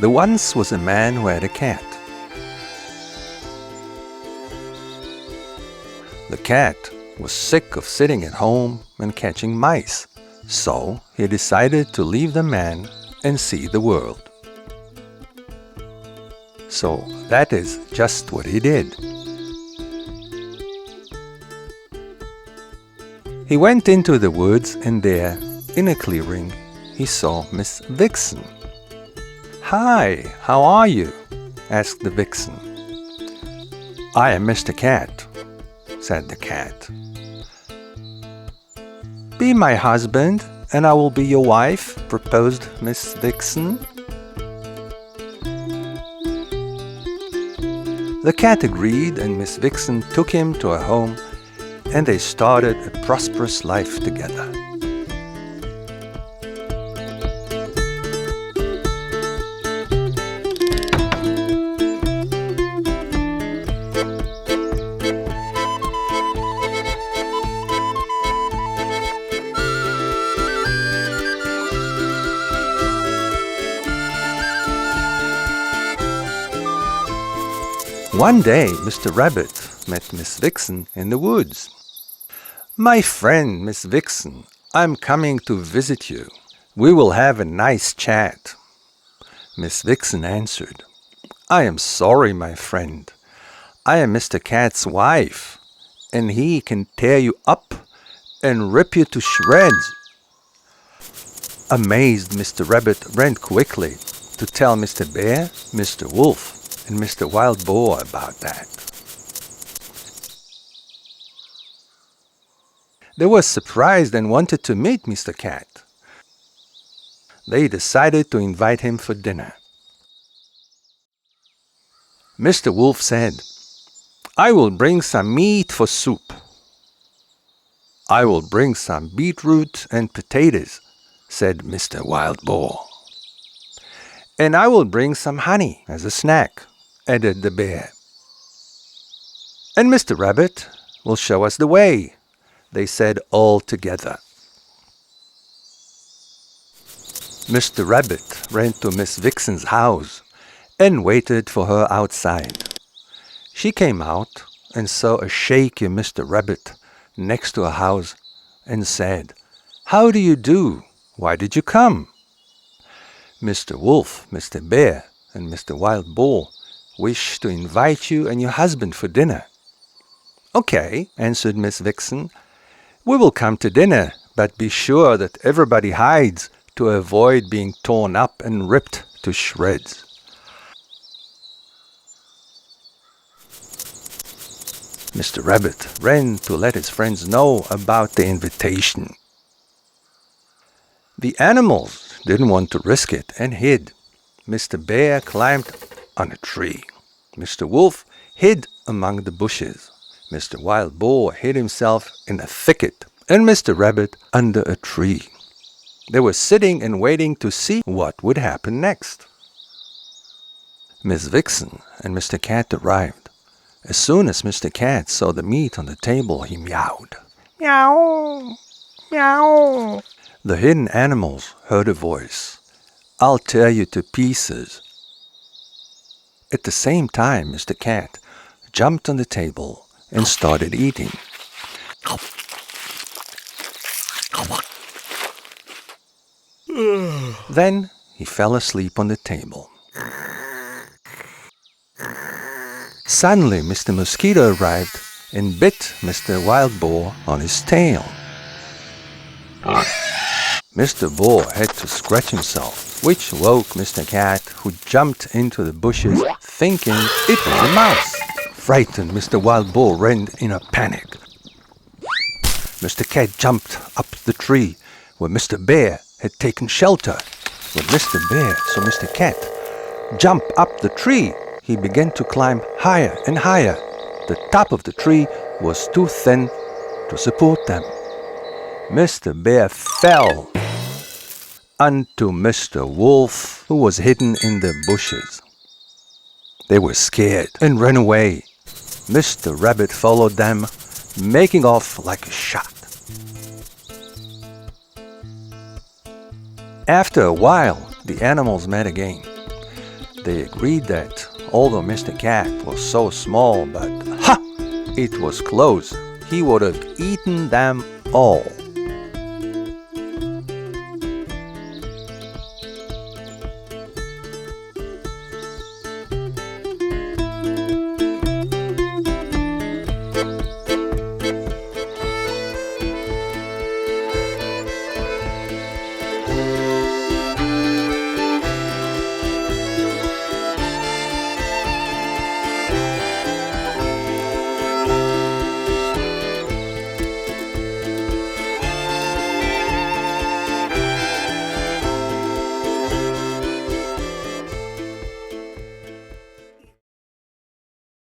There once was a man who had a cat. The cat was sick of sitting at home and catching mice, so he decided to leave the man and see the world. So that is just what he did. He went into the woods, and there, in a clearing, he saw Miss Vixen. "Hi, how are you?" asked the vixen. "I am Mr. Cat," said the cat. "Be my husband, and I will be your wife," proposed Miss Vixen. The cat agreed, and Miss Vixen took him to her home, and they started a prosperous life together. One day, Mr. Rabbit met Miss Vixen in the woods. "My friend, Miss Vixen, I'm coming to visit you. We will have a nice chat." Miss Vixen answered, "I am sorry, my friend. I am Mr. Cat's wife, and he can tear you up and rip you to shreds." Amazed, Mr. Rabbit ran quickly to tell Mr. Bear, Mr. Wolf, and Mr. Wild Boar about that. They were surprised and wanted to meet Mr. Cat. They decided to invite him for dinner. Mr. Wolf said, "I will bring some meat for soup." "I will bring some beetroot and potatoes," said Mr. Wild Boar. "And I will bring some honey as a snack," added the bear. "And Mr. Rabbit will show us the way," they said all together. Mr. Rabbit ran to Miss Vixen's house and waited for her outside. She came out and saw a shaky Mr. Rabbit next to her house and said, "How do you do? Why did you come?" "Mr. Wolf, Mr. Bear, and Mr. Wild Boar wish to invite you and your husband for dinner." "Okay," answered Miss Vixen. "We will come to dinner, but be sure that everybody hides to avoid being torn up and ripped to shreds." Mr. Rabbit ran to let his friends know about the invitation. The animals didn't want to risk it and hid. Mr. Bear climbed on a tree. Mr. Wolf hid among the bushes. Mr. Wild Boar hid himself in a thicket, and Mr. Rabbit under a tree. They were sitting and waiting to see what would happen next. Miss Vixen and Mr. Cat arrived. As soon as Mr. Cat saw the meat on the table, he meowed. "Meow, meow." The hidden animals heard a voice. "I'll tear you to pieces." At the same time, Mr. Cat jumped on the table and started eating. Then he fell asleep on the table. Suddenly, Mr. Mosquito arrived and bit Mr. Wild Boar on his tail. Mr. Boar had to scratch himself, which woke Mr. Cat, who jumped into the bushes thinking it was a mouse. Frightened, Mr. Wild Boar ran in a panic. Mr. Cat jumped up the tree where Mr. Bear had taken shelter. When Mr. Bear saw Mr. Cat jump up the tree, he began to climb higher and higher. The top of the tree was too thin to support them. Mr. Bear fell unto Mr. Wolf, who was hidden in the bushes. They were scared and ran away. Mr. Rabbit followed them, making off like a shot. After a while, the animals met again. They agreed that although Mr. Cat was so small, but ha! It was close. He would have eaten them all.